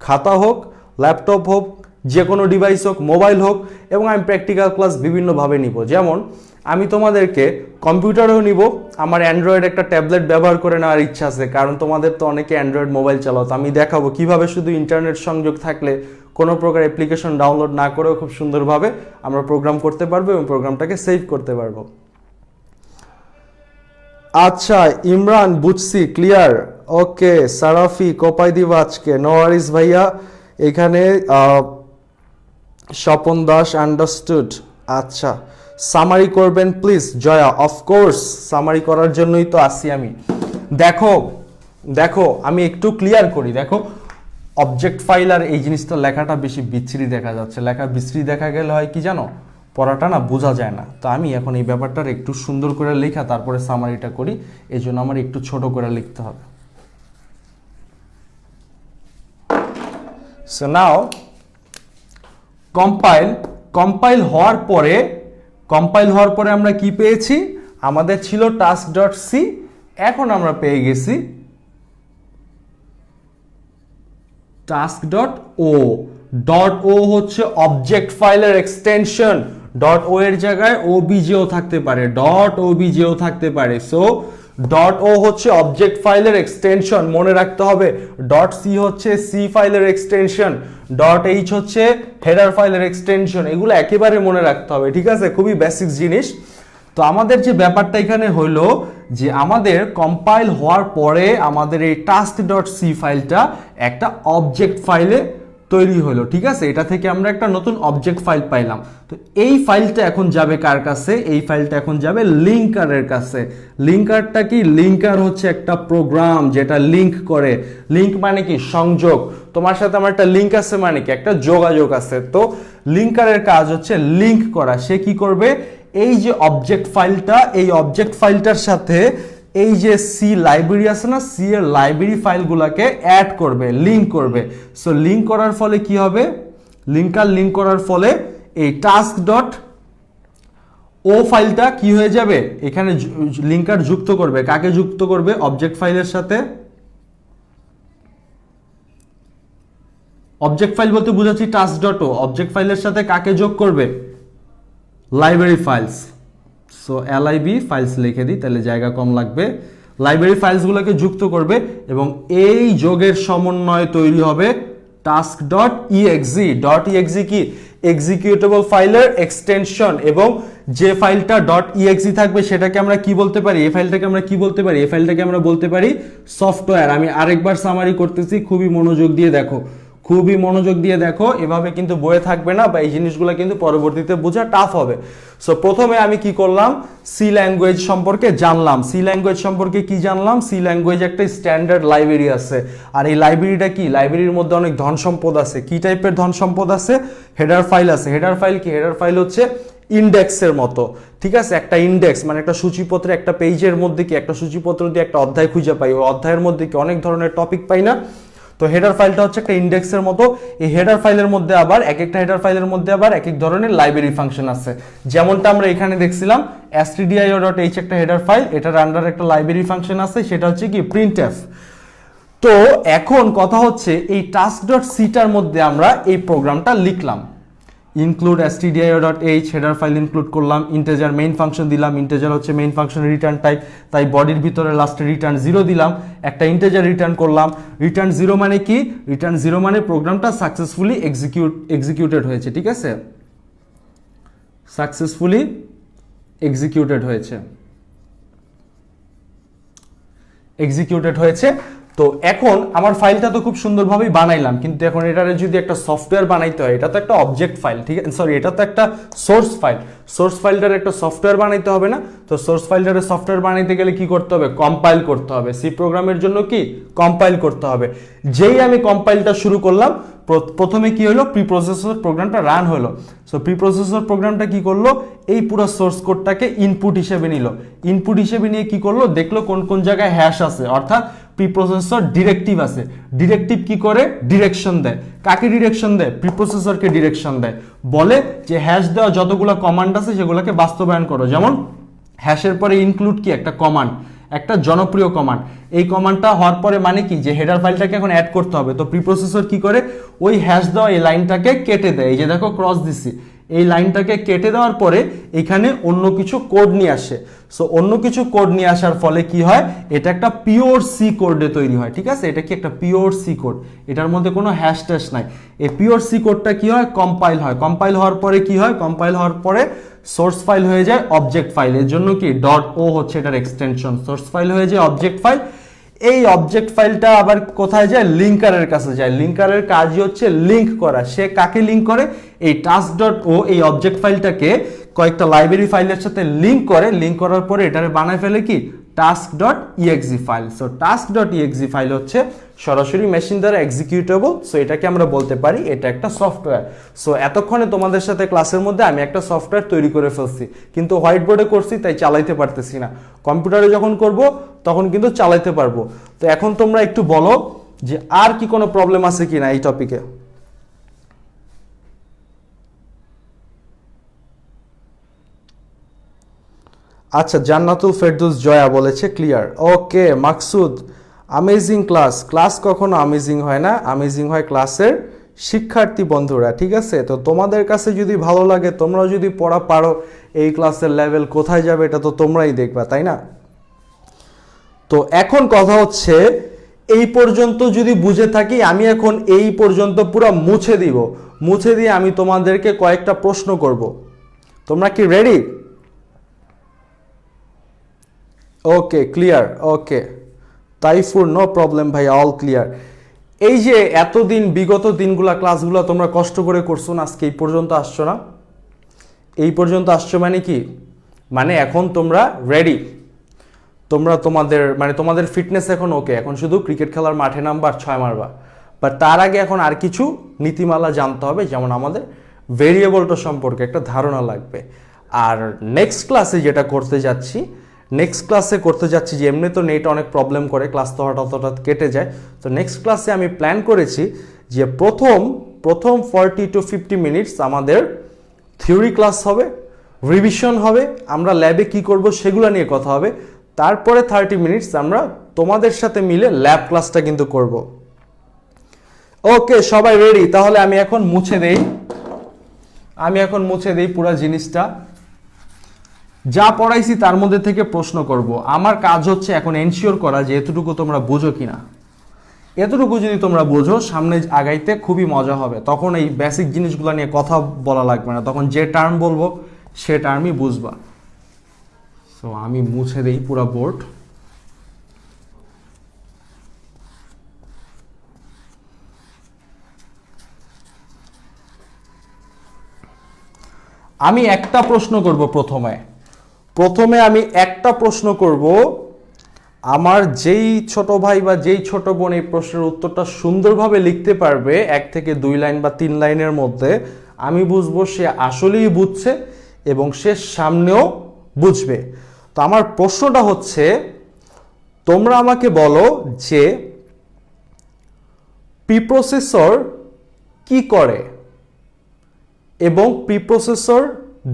খাতা হোক, ল্যাপটপ হোক, যে কোনো ডিভাইস হোক, মোবাইল হোক, এবং আমি প্র্যাকটিক্যাল ক্লাস বিভিন্নভাবে নিব। যেমন আমি তোমাদেরকে কম্পিউটারেও নিব, আমার অ্যান্ড্রয়েড একটা ট্যাবলেট ব্যবহার করে নেওয়ার ইচ্ছা আছে, কারণ তোমাদের তো অনেকে অ্যান্ড্রয়েড মোবাইল চালাও, তো আমি দেখাবো কিভাবে শুধু ইন্টারনেট সংযোগ থাকলে কোনো প্রকার অ্যাপ্লিকেশন ডাউনলোড না করেও খুব সুন্দরভাবে আমরা প্রোগ্রাম করতে পারবো এবং প্রোগ্রামটাকে সেভ করতে পারবো। আচ্ছা ইমরান, বুঝছি, ক্লিয়ার, ওকে। সারাফি কোপাই দিব আজকে, নো ওয়ারিস ভাইয়া। এখানে স্বপন দাস, আন্ডারস্টুড। আচ্ছা, সামারি করবেন প্লিজ জয়া। অফকোর্স সামারি করার জন্যই তো আসি আমি। দেখো আমি একটু ক্লিয়ার করি। দেখো অবজেক্ট ফাইল আর এই জিনিসটা লেখাটা বেশি বিচ্ছিরি দেখা যাচ্ছে। লেখা বিচ্ছিরি দেখা গেলে হয় কি জানো, পড়াটা না বোঝা যায় না। তো আমি এখন এই ব্যাপারটার একটু সুন্দর করে লেখা তারপরে সামারিটা করি, এই জন্য আমার একটু ছোট করে লিখতে হবে। সো নাও কম্পাইল হওয়ার পরে আমরা কি পেয়েছি, আমাদের ছিল task.c, এখন আমরা পেয়ে গেছি task.o। .o হচ্ছে অবজেক্ট ফাইলের এক্সটেনশন। .o এর জায়গায় obj-ও থাকতে পারে, .obj-ও থাকতে পারে। সো .o হচ্ছে অবজেক্ট ফাইলের এক্সটেনশন, মনে রাখতে হবে। .c হচ্ছে সি ফাইলের এক্সটেনশন, .h হচ্ছে হেডার ফাইলের এক্সটেনশন। এগুলো একেবারে মনে রাখতে হবে, ঠিক আছে? খুবই বেসিক জিনিস। তো আমাদের যে ব্যাপারটা এখানে হলো যে আমাদের কম্পাইল হওয়ার পরে আমাদের এই task.c ফাইলটা একটা অবজেক্ট ফাইলে তৈরি হলো, ঠিক আছে? এটা থেকে আমরা একটা নতুন অবজেক্ট ফাইল পাইলাম। তো এই ফাইলটা এখন যাবে কার কাছে? এই ফাইলটা এখন যাবে লিঙ্কারের কাছে। লিঙ্কারটা কি? লিঙ্কার হচ্ছে একটা প্রোগ্রাম যেটা লিঙ্ক করে। লিঙ্ক মানে কি? সংযোগ। তোমার সাথে আমার একটা লিঙ্ক আছে মানে কি? একটা যোগাযোগ আছে। তো লিঙ্কারের কাজ হচ্ছে লিঙ্ক করা। সে কি করবে? এই যে অবজেক্ট ফাইলটা, এই অবজেক্ট ফাইলটার সাথে এই যে সি লাইব্রেরি আছে না, সি এর লাইব্রেরি ফাইলগুলোকে অ্যাড করবে, লিঙ্ক করবে। সো লিঙ্ক করার ফলে কি হবে? লিঙ্ক করার ফলে এই task.o ফাইলটা কি হয়ে যাবে? এখানে লিঙ্কার যুক্ত করবে। কাকে যুক্ত করবে? অবজেক্ট ফাইলের সাথে। অবজেক্ট ফাইল বলতে বুঝাচ্ছি task.o। অবজেক্ট ফাইলের সাথে কাকে যোগ করবে? Library files. So lib files লিখে দিই, তাহলে জায়গা কম লাগবে। লাইব্রেরি ফাইলসগুলোকে যুক্ত করবে এবং এই যোগের সমন্বয়ে তৈরি হবে task.exe। .exe কি? এক্সিকিউটেবল ফাইলের এক্সটেনশন। এবং যে ফাইলটা .exe থাকবে সেটাকে আমরা কি বলতে পারি? এই ফাইলটাকে আমরা কি বলতে পারি? এই ফাইলটাকে আমরা বলতে পারি সফটওয়্যার। আমি আরেকবার সামারি করতেছি, খুবই মনোযোগ দিয়ে দেখো, খুবই মনোযোগ দিয়ে দেখো। এভাবে কিন্তু বইয়ে থাকবে না, বা এই জিনিসগুলো কিন্তু পরবর্তীতে বোঝা টাফ হবে। সো প্রথমে আমি কি করলাম? সি ল্যাঙ্গুয়েজ সম্পর্কে জানলাম। সি ল্যাঙ্গুয়েজ সম্পর্কে কি জানলাম? সি ল্যাঙ্গুয়েজ একটা স্ট্যান্ডার্ড লাইব্রেরি আছে। আর এই লাইব্রেরিটা কি? লাইব্রেরির মধ্যে অনেক ধন সম্পদ আছে। কি টাইপের ধন সম্পদ আছে? হেডার ফাইল আছে। হেডার ফাইল কি? হেডার ফাইল হচ্ছে ইন্ডেক্সের মতো, ঠিক আছে? একটা ইন্ডেক্স মানে একটা সূচিপত্রে, একটা পেজের মধ্যে কি একটা সূচিপত্র দিয়ে একটা অধ্যায় খুঁজে পাই, ওই অধ্যায়ের মধ্যে কি অনেক ধরনের টপিক পাই না? তো হেডার ফাইলটা হচ্ছে একটা ইন্ডেক্সের মতো। এই হেডার ফাইলের মধ্যে আবার এক একটা হেডার ফাইলের মধ্যে আবার এক এক ধরনের লাইব্রেরি ফাংশন আছে। যেমনটা আমরা এখানে দেখছিলাম stdio.h একটা হেডার ফাইল, এটার আন্ডার একটা লাইব্রেরি ফাংশন আছে, সেটা হচ্ছে কি? printf। তো এখন কথা হচ্ছে এই task.c-টার মধ্যে আমরা এই প্রোগ্রামটা লিখলাম। Include stdio.h header file include করলাম, ইন্টিজার মেইন ফাংশন দিলাম। ইন্টিজার হচ্ছে মেইন ফাংশনের রিটার্ন টাইপ, তাই বডির ভিতরে লাস্টে রিটার্ন 0 দিলাম। একটা ইন্টিজার রিটার্ন করলাম। রিটার্ন 0 মানে কি? রিটার্ন 0 মানে প্রোগ্রামটা সাকসেসফুলি এক্সিকিউটেড হয়েছে, ঠিক আছে? সাকসেসফুলি এক্সিকিউটেড হয়েছে। তো এখন আমার ফাইলটা তো খুব সুন্দরভাবেই বানাইলাম, কিন্তু এখন এটারে যদি একটা সফটওয়্যার বানাইতে হয়, এটা তো একটা অবজেক্ট ফাইল, ঠিক আছে, সরি এটা তো একটা সোর্স ফাইল, সোর্স ফাইলটার একটা সফটওয়্যার বানাইতে হবে না? তো সোর্স ফাইলটারে সফটওয়্যার বানাইতে গেলে কি করতে হবে? কম্পাইল করতে হবে। সি প্রোগ্রামের জন্য কি কম্পাইল করতে হবে। যেই আমি কম্পাইলটা শুরু করলাম, প্রথমে কি হলো, প্রি প্রসেসর প্রোগ্রামটা রান হলো। সো প্রি প্রসেসর প্রোগ্রামটা কি করলো, এই পুরো সোর্স কোডটাকে ইনপুট হিসেবে নিল। ইনপুট হিসেবে নিয়ে কি করলো, দেখলো কোন কোন জায়গায় হ্যাশ আছে, অর্থাৎ প্রি প্রসেসর ডিরেক্টিভ আছে। ডিরেক্টিভ কি করে, ডিরেকশন দেয়। কাকে ডিরেকশন দেয়? প্রি প্রসেসরকে ডিরেকশন দেয়। বলে যে হ্যাশ দেওয়া যতগুলো কমান্ড আছে সেগুলোকে বাস্তবায়ন করো। যেমন হ্যাশের পরে ইনক্লুড কি একটা কমান্ড, একটা জনপ্রিয় কমান্ড। এই কমান্ডটা হওয়ার পরে মানে কি, যে হেডার ফাইলটাকে এখন অ্যাড করতে হবে। তো প্রি প্রসেসর কি করে, ওই হ্যাশ দেওয়া এই লাইনটাকে কেটে দেয়। এই যে দেখো ক্রস দিছি, এই লাইনটাকে কেটে দেওয়ার পরে এখানে অন্য কিছু কোড নিয়ে আসে। সো অন্য কিছু কোড নিয়ে আসার ফলে কি হয়, এটা একটা পিওর সি কোডে তৈরি হয়, ঠিক আছে। এটা কি একটা পিওর সি কোড, এটার মধ্যে কোনো হ্যাশ ট্যাশ নাই। এই পিওর সি কোডটা কি হয়, কম্পাইল হয়। কম্পাইল হওয়ার পরে কি হয়, কম্পাইল হওয়ার পরে সোর্স ফাইল হয়ে যায় অবজেক্ট ফাইল। এর জন্য কি ডট ও হচ্ছে এটার এক্সটেনশন। সোর্স ফাইল হয়ে যায় অবজেক্ট ফাইল। এই অবজেক্ট ফাইলটা আবার কোথায় যায়, লিঙ্কারের কাছে যায়। লিঙ্কারের কাজই হচ্ছে লিঙ্ক করা। সে কাকে লিঙ্ক করে, এই টাস্ক ডট ও এই অবজেক্ট ফাইলটাকে কয়েকটা লাইব্রেরি ফাইলের সাথে লিঙ্ক করে। লিঙ্ক করার পরে এটারে বানায় ফেলে কি task dot exe file. So task dot exe file হচ্ছে সরাসরি মেশিন দ্বারা এক্সিকিউটেবল। সো এটাকে আমরা বলতে পারি এটা একটা সফটওয়্যার। সো এতক্ষণে তোমাদের সাথে ক্লাসের মধ্যে আমি একটা সফটওয়্যার তৈরি করে ফেলছি, কিন্তু হোয়াইট বোর্ডে করছি তাই চালাইতে পারতেছি না। কম্পিউটারে যখন করব তখন কিন্তু চালাইতে পারবো। তো এখন তোমরা একটু বলো যে আর কি কোনো প্রবলেম আছে কিনা এই টপিকে। আচ্ছা, জান্নাতুল ফেরদৌস জয়া বলেছে ক্লিয়ার। ওকে মাকসুদ, আমেজিং ক্লাস। ক্লাস কখনো আমেজিং হয় না, আমেজিং হয় ক্লাসের শিক্ষার্থী বন্ধুরা, ঠিক আছে। তো তোমাদের কাছে যদি ভালো লাগে, তোমরা যদি পড়া পারো, এই ক্লাসের লেভেল কোথায় যাবে এটা তো তোমরাই দেখবা, তাই না? তো এখন কথা হচ্ছে, এই পর্যন্ত যদি বুঝে থাকি, আমি এখন এই পর্যন্ত পুরো মুছে দিব। মুছে দিয়ে আমি তোমাদেরকে কয়েকটা প্রশ্ন করব। তোমরা কি রেডি? ওকে ক্লিয়ার, ওকে তাইফুর নো প্রবলেম ভাই, অল ক্লিয়ার। এই যে এতদিন বিগত দিনগুলা ক্লাসগুলো তোমরা কষ্ট করে করছো না, আজকে এই পর্যন্ত আসছো না? এই পর্যন্ত আসছো মানে কি, মানে এখন তোমরা রেডি, তোমরা তোমাদের ফিটনেস এখন ওকে, এখন শুধু ক্রিকেট খেলার মাঠে নামবা আর 6 মারবা। বাট তার আগে এখন আর কিছু নীতিমালা জানতে হবে, যেমন আমাদের ভেরিয়েবলটা সম্পর্কে একটা ধারণা লাগবে। আর নেক্সট ক্লাসে যেটা করতে যাচ্ছি, যে এমনি তো নেট অনেক প্রবলেম করে, ক্লাস তো হঠাৎ কেটে যায়। তো নেক্সট ক্লাসে আমি প্ল্যান করেছি যে প্রথম 40 to 50 মিনিটস আমাদের থিওরি ক্লাস হবে, রিভিশন হবে, আমরা ল্যাবে কি করব সেগুলো নিয়ে কথা হবে। তারপরে 30 মিনিটস আমরা তোমাদের সাথে মিলে ল্যাব ক্লাসটা কিন্তু করব। ওকে সবাই রেডি? তাহলে আমি এখন মুছে দেই পুরো জিনিসটা। যা পড়াইছি তার মধ্যে থেকে প্রশ্ন করব। আমার কাজ হচ্ছে এখন এনশিওর করা যে এতটুকু তোমরা বোঝো কিনা। এতটুকু যদি তোমরা বোঝো, সামনে আগাইতে খুবই মজা হবে। তখন এই বেসিক জিনিসগুলো নিয়ে কথা বলা লাগবে না, তখন যে টার্ম বলবো সে টার্মই বুঝবা। সো আমি মুছে দেই পুরো বোর্ড। আমি একটা প্রশ্ন করব প্রথমে আমি একটা প্রশ্ন করব। আমার যেই ছোট ভাই বা যেই ছোট বোন এই প্রশ্নের উত্তরটা সুন্দরভাবে লিখতে পারবে 1 থেকে 2 লাইন বা 3 লাইনের মধ্যে, আমি বুঝবো সে আসলেই বুঝছে এবং সে সামনেও বুঝবে। তো আমার প্রশ্নটা হচ্ছে, তোমরা আমাকে বলো যে প্রিপ্রসেসর কি করে এবং প্রিপ্রসেসর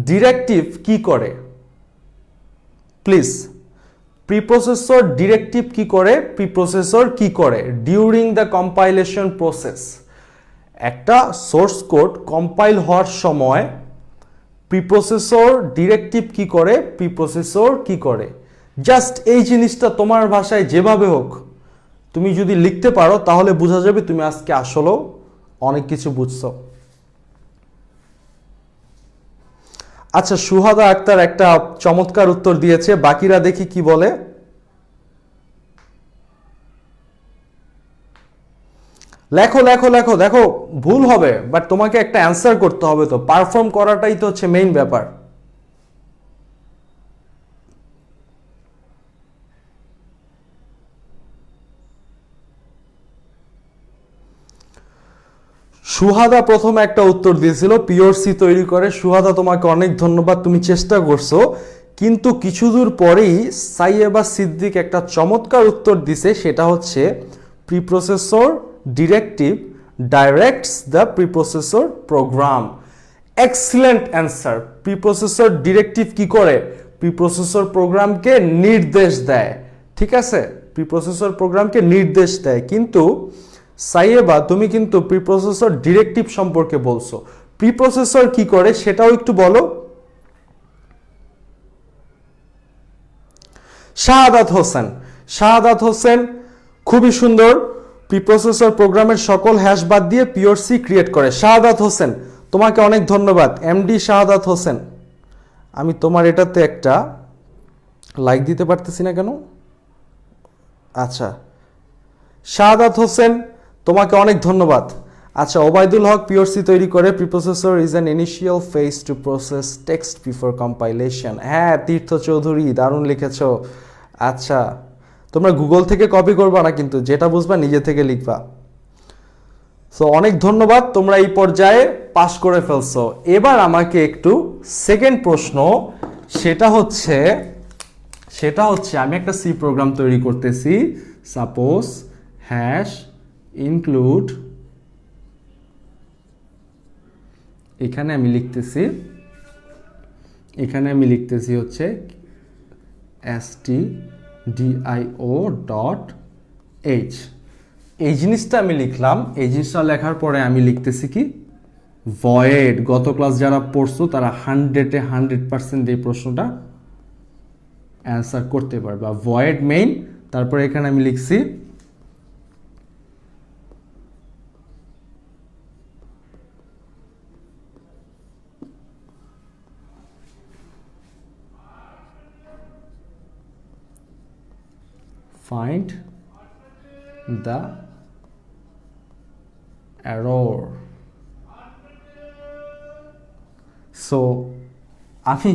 ডিরেক্টিভ কি করে। প্লিজ, প্রিপ্রসেসর ডিরেক্টিভ কি করে, প্রিপ্রসেসর কি করে ডিউরিং দ্য কম্পাইলেশন প্রসেস। একটা সোর্স কোড কম্পাইল হওয়ার সময় প্রিপ্রসেসর ডিরেক্টিভ কি করে, প্রিপ্রসেসর কি করে। জাস্ট এই জিনিসটা তোমার ভাষায় যেভাবে হোক তুমি যদি লিখতে পারো, তাহলে বোঝা যাবে তুমি আজকে আসলেও অনেক কিছু বুঝছো। আচ্ছা, সুহাদা আক্তার একটা চমৎকার উত্তর দিয়েছে, বাকিরা দেখি কি বলে। লেখো লেখো লেখো, দেখো ভুল হবে বাট তোমাকে একটা অ্যান্সার করতে হবে, তো পারফর্ম করাটাই তো হচ্ছে মেইন ব্যাপার। সুহাদা প্রথমে একটা উত্তর দিয়েছিল পিওরসি তৈরি করে। সুহাদা তোমাকে অনেক ধন্যবাদ, তুমি চেষ্টা করছো, কিন্তু কিছু দূর পরেই সাইয়েবা সিদ্দিক একটা চমৎকার উত্তর দিছে, সেটা হচ্ছে preprocessor directive directs the preprocessor program. Excellent answer. Preprocessor directive কি করে? প্রিপ্রসেসর প্রোগ্রামকে নির্দেশ দেয়, ঠিক আছে, প্রিপ্রসেসর প্রোগ্রামকে নির্দেশ দেয়। কিন্তু সাইয়েবা তুমি কিন্তু প্রিপ্রসেসর ডিরেক্টিভ সম্পর্কে বলছো, প্রিপ্রসেসর কি করে সেটাও একটু বলো। শাহাদাত হোসেন, শাহাদাত হোসেন খুবই সুন্দর, প্রিপ্রসেসর প্রোগ্রামের সকল হ্যাশ বাদ দিয়ে পিওর সি ক্রিয়েট করে। শাহাদাত হোসেন তোমাকে অনেক ধন্যবাদ, এমডি শাহাদাত হোসেন। আমি তোমার এটাতে একটা লাইক দিতে পারতেছি না কেন? আচ্ছা, শাহাদাত হোসেন তোমাকে অনেক ধন্যবাদ। আচ্ছা, ওবায়দুল হক পিওরসি তৈরি করে, preprocessor is an initial phase to process text before compilation. হ্যাঁ, তীর্থ চৌধুরী দারুণ লিখেছো। আচ্ছা, তোমরা গুগল থেকে কপি করবা না কিন্তু, যেটা বুঝবা নিজে থেকে লিখবা। সো অনেক ধন্যবাদ, তোমরা এই পর্যায়ে পাস করে ফেলছো। এবার আমাকে একটু সেকেন্ড প্রশ্ন, সেটা হচ্ছে আমি একটা সি প্রোগ্রাম তৈরি করতেছি। সাপোজ হ্যাশ ইনক্লুড, এখানে আমি লিখতেছি হচ্ছে stdio.h। এই জিনিসটা আমি লিখলাম, এই জিনিসটা লেখার পরে আমি লিখতেছি কি ভয়েড। গত ক্লাস যারা পড়ছো তারা 100% এই প্রশ্নটা অ্যান্সার করতে পারবে। ভয়েড মেইন, তারপরে এখানে আমি লিখছি find the error। সো আমি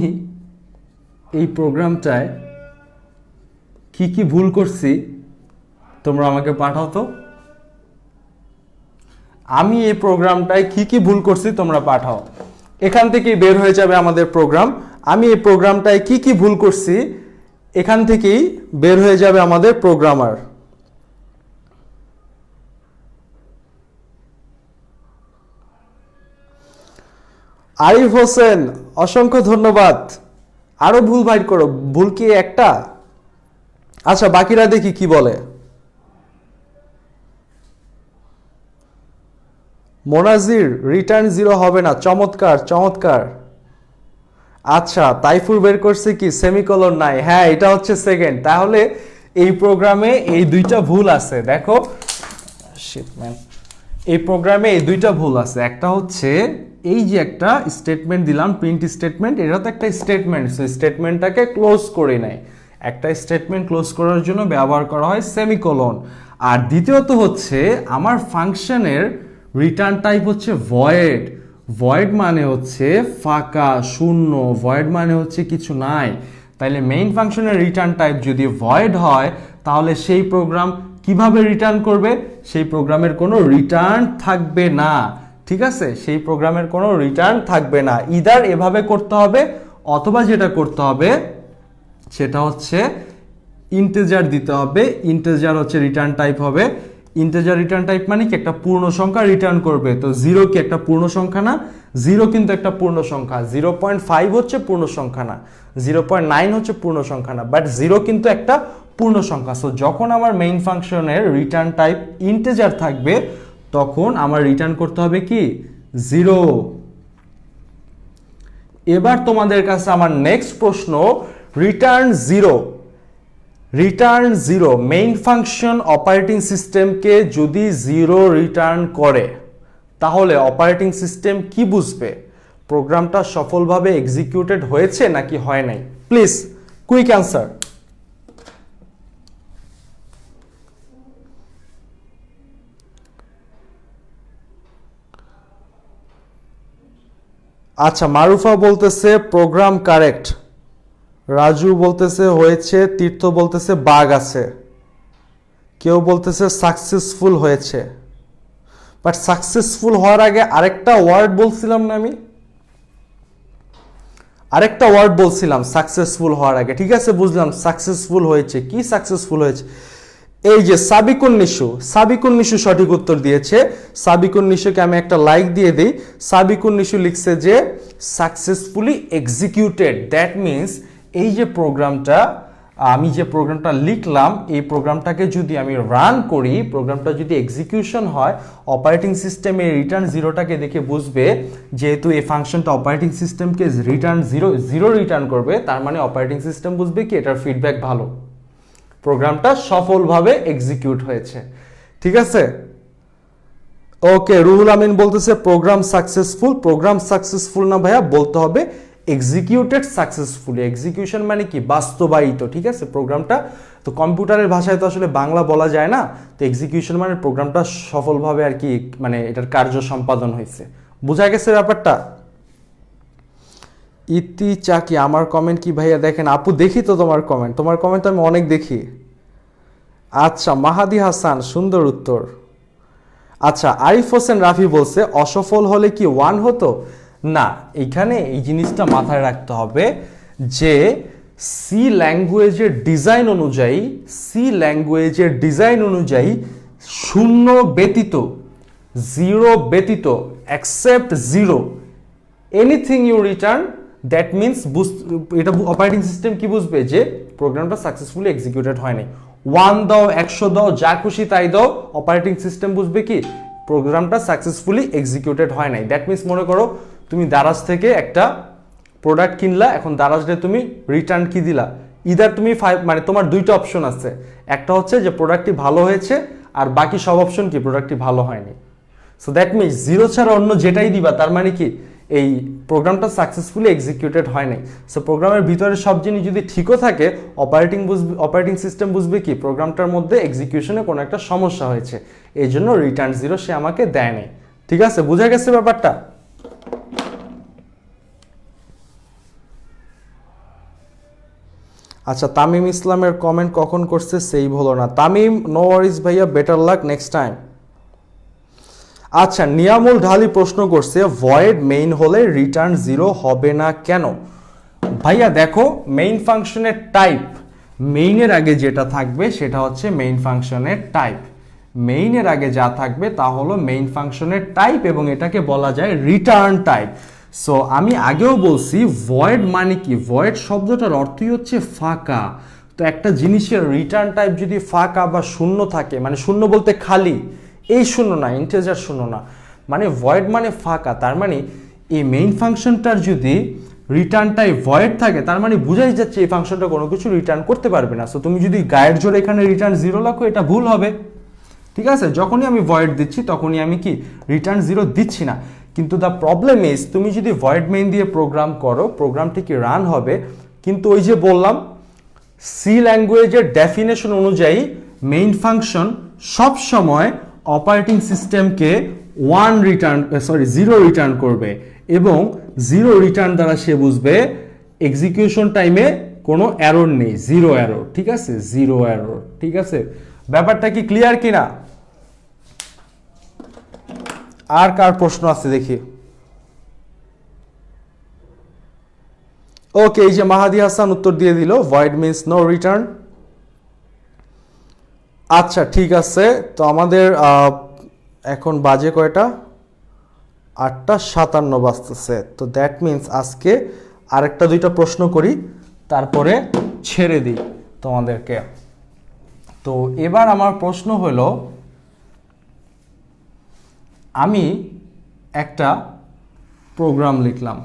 এই প্রোগ্রামটায় কি কি ভুল করছি তোমরা আমাকে পাঠাও তো। আমি এই প্রোগ্রামটায় কি কি ভুল করছি তোমরা পাঠাও। এখান থেকেই বের হয়ে যাবে আমাদের প্রোগ্রাম। আমি এই প্রোগ্রামটায় কি কি ভুল করছি এখান থেকেই বের হয়ে যাবে আমাদের প্রোগ্রামার। আরিফ হোসেন অসংখ্য ধন্যবাদ। আরো ভুল বাইর করো, ভুল কি একটা? আচ্ছা, বাকিরা দেখি কি বলে। মোনাজির রিটার্ন 0 হবে না, চমৎকার চমৎকার। আচ্ছা, তাইফুর বের করছে কি সেমিকোলন নাই। হ্যাঁ, এটা হচ্ছে সেকেন্ড। তাহলে এই প্রোগ্রামে এই দুইটা ভুল আছে। দেখো এই প্রোগ্রামে এই দুইটা ভুল আছে। একটা হচ্ছে এই যে একটা স্টেটমেন্ট দিলাম, প্রিন্ট স্টেটমেন্ট, এটা তো একটা স্টেটমেন্ট, সো স্টেটমেন্টটাকে ক্লোজ করে নেয়। একটা স্টেটমেন্ট ক্লোজ করার জন্য ব্যবহার করা হয় সেমিকোলন। আর দ্বিতীয়ত হচ্ছে আমার ফাংশনের রিটার্ন টাইপ হচ্ছে ভয়েড। ভয়েড মানে হচ্ছে ফাঁকা, শূন্য। ভয়েড মানে হচ্ছে কিছু নাই। তাইলে মেইন ফাংশনের রিটার্ন টাইপ যদি ভয়েড হয়, তাহলে সেই প্রোগ্রাম কিভাবে রিটার্ন করবে? সেই প্রোগ্রামের কোনো রিটার্ন থাকবে না, ঠিক আছে? সেই প্রোগ্রামের কোনো রিটার্ন থাকবে না। ইদার এভাবে করতে হবে, অথবা যেটা করতে হবে সেটা হচ্ছে ইন্টিজার দিতে হবে। ইন্টিজার হচ্ছে রিটার্ন টাইপ হবে। ইন্টিজার রিটার্ন টাইপ মানে কি একটা পূর্ণ সংখ্যা রিটার্ন করবে। তো 0 কি একটা পূর্ণ সংখ্যা না? 0 কিন্তু একটা পূর্ণ সংখ্যা। 0.5 হচ্ছে পূর্ণ সংখ্যা না, 0.9 হচ্ছে পূর্ণ সংখ্যা না, বাট 0 কিন্তু একটা পূর্ণ সংখ্যা। সো যখন আমার মেইন ফাংশনের রিটার্ন টাইপ ইন্টিজার থাকবে, তখন আমার রিটার্ন করতে হবে কি 0। এবার তোমাদের কাছে আমার নেক্সট প্রশ্ন, return 0। Return 0 main function operating সিস্টেমকে যদি 0 রিটার্ন করে, তাহলে অপারেটিং সিস্টেম কি বুঝবে? প্রোগ্রামটা সফলভাবে এক্সিকিউটেড হয়েছে নাকি হয় নাই? Please quick answer. আচ্ছা, মারুফা বলতেছে প্রোগ্রাম কারেক্ট, রাজু বলতেছে হয়েছে, তীর্থ বলতেছে বাগ আছে, কেউ বলতেছে সাকসেসফুল হয়েছে। বাট সাকসেসফুল হওয়ার আগে আরেকটা ওয়ার্ড বলছিলাম না আমি, আরেকটা ওয়ার্ড বলছিলাম সাকসেসফুল হওয়ার আগে। ঠিক আছে, বুঝলাম সাকসেসফুল হয়েছে, কি সাকসেসফুল হয়েছে? এই যে সাবিকুন নিশু সঠিক উত্তর দিয়েছে। সাবিকুন নিশুকে আমি একটা লাইক দিয়ে দিই। সাবিকুন নিশু লিখছে যে সাকসেসফুলি এক্সিকিউটেড, দ্যাট মিনস এই যে প্রোগ্রামটা, আমি যে প্রোগ্রামটা লিখলাম এই প্রোগ্রামটাকে যদি আমি রান করি, প্রোগ্রামটা যদি এক্সিকিউশন হয়, অপারেটিং সিস্টেমের রিটার্ন জিরোটাকে দেখে বুঝবে যেহেতু এই ফাংশনটা অপারেটিং সিস্টেমকে রিটার্ন জিরো রিটার্ন করবে, তার মানে অপারেটিং সিস্টেম বুঝবে কি এটার ফিডব্যাক ভালো, প্রোগ্রামটা সফলভাবে এক্সিকিউট হয়েছে। ঠিক আছে, ওকে। রুহুল আমিন বলতেছে প্রোগ্রাম সাকসেসফুল। প্রোগ্রাম সাকসেসফুল না ভাইয়া, বলতে হবে এক্সিকিউটেড সাকসেসফুলি। এক্সিকিউশন মানে কি? বাস্তবায়িত। ঠিক আছে, প্রোগ্রামটা তো কম্পিউটারের ভাষায় তো আসলে বাংলা বলা যায় না, তো এক্সিকিউশন মানে প্রোগ্রামটা সফলভাবে আর কি মানে এটার কার্য সম্পাদন হয়েছে। বোঝা গেছে ব্যাপারটা? ইতি চাকি আমার কমেন্ট কি ভাইয়া দেখেন? আপু দেখি তো তোমার কমেন্ট, তোমার কমেন্ট তো আমি অনেক দেখি। আচ্ছা, মাহাদি হাসান সুন্দর উত্তর। আচ্ছা, আরিফ হোসেন রাফি বলছে অসফল হলে কি 1 হতো না। এখানে এই জিনিসটা মাথায় রাখতে হবে যে সি ল্যাঙ্গুয়েজের ডিজাইন অনুযায়ী শূন্য ব্যতীত, জিরো ব্যতীত, except zero, anything you return, that means এটা অপারেটিং সিস্টেম কি বুঝবে যে প্রোগ্রামটা সাকসেসফুলি এক্সিকিউটেড হয়নি। 1 দাও, 100 দাও, যা খুশি তাই দাও, অপারেটিং সিস্টেম বুঝবে কি প্রোগ্রামটা সাকসেসফুলি এক্সিকিউটেড হয় নাই। দ্যাট মিনস মনে করো তুমি দারাজ থেকে একটা প্রোডাক্ট কিনলা, এখন দারাজে তুমি রিটার্ন কি দিলা, ইদার তুমি মানে তোমার দুইটা অপশন আছে, একটা হচ্ছে যে প্রোডাক্টটি ভালো হয়েছে, আর বাকি সব অপশন কি প্রোডাক্টটি ভালো হয়নি। সো দ্যাট মিনস জিরো ছাড়া অন্য যেটাই দিবা তার মানে কি এই প্রোগ্রামটা সাকসেসফুলি এক্সিকিউটেড হয় নাই। সো প্রোগ্রামের ভিতরে সব জিনিস যদি ঠিকও থাকে, অপারেটিং সিস্টেম বুঝবে কি প্রোগ্রামটার মধ্যে এক্সিকিউশনে কোনো একটা সমস্যা হয়েছে, এই জন্য রিটার্ন জিরো সে আমাকে দেয় নাই। ঠিক আছে, বোঝা গেছে ব্যাপারটা? আচ্ছা, তামিম ইসলামের কমেন্ট কখন করছে সেভ হলো না। তামিম, নো ওয়ারিজ ভাইয়া, বেটার লাক নেক্সট টাইম। আচ্ছা, নিয়ামুল ঢালি প্রশ্ন করছে ভয়েড মেইন হলে রিটার্ন জিরো হবে না কেন? ভাইয়া দেখো, মেইন ফাংশনের টাইপ, মেইনের আগে যেটা থাকবে সেটা হচ্ছে মেইন ফাংশনের টাইপ। মেইনের আগে যা থাকবে তা হলো মেইন ফাংশনের টাইপ, এবং এটাকে বলা যায় রিটার্ন টাইপ। সো আমি আগেও বলছি ভয়েড মানে কি, ভয়েড শব্দটার অর্থই হচ্ছে ফাঁকা। তো একটা জিনিসের রিটার্ন টাইপ যদি ফাঁকা বা শূন্য থাকে, মানে শূন্য বলতে খালি, এই শূন্য না, ইন্টিজার শূন্য না, মানে ভয়েড মানে ফাঁকা, তার মানে এই মেইন ফাংশনটার যদি রিটার্ন টাইপ ভয়েড থাকে তার মানে বুঝাই যাচ্ছে এই ফাংশনটা কোনো কিছু রিটার্ন করতে পারবে না। সো তুমি যদি গায়ের জোরে এখানে রিটার্ন জিরো রাখো, এটা ভুল হবে। ঠিক আছে, যখনই আমি ভয়েড দিচ্ছি তখনই আমি কি রিটার্ন জিরো দিচ্ছি না। কিন্তু দ্য প্রবলেম ইজ তুমি যদি ভয়েড মেইন দিয়ে প্রোগ্রাম করো, প্রোগ্রামটি কি রান হবে, কিন্তু ওই যে বললাম সি ল্যাঙ্গুয়েজের ডেফিনেশন অনুযায়ী মেইন ফাংশন সব সময় অপারেটিং সিস্টেমকে জিরো রিটার্ন করবে, এবং জিরো রিটার্ন দ্বারা সে বুঝবে এক্সিকিউশন টাইমে কোনো এরর নেই, জিরো এরর। ঠিক আছে, জিরো এরর। ঠিক আছে, ব্যাপারটা কি ক্লিয়ার কিনা? আর কার প্রশ্ন আছে দেখি। ওকে, এই যে মাহাদি হাসান উত্তর দিয়ে দিল, ভয়েড মিন্স নো রিটার্ন। আচ্ছা, ঠিক আছে, তো আমাদের এখন বাজে কয়টা? 8:57 বাজতেছে। তো দ্যাট মিন্স আজকে আরেকটা দুইটা প্রশ্ন করি, তারপরে ছেড়ে দিই তোমাদেরকে। তো এবার আমার প্রশ্ন হলো, আমি একটা প্রোগ্রাম লিখলাম,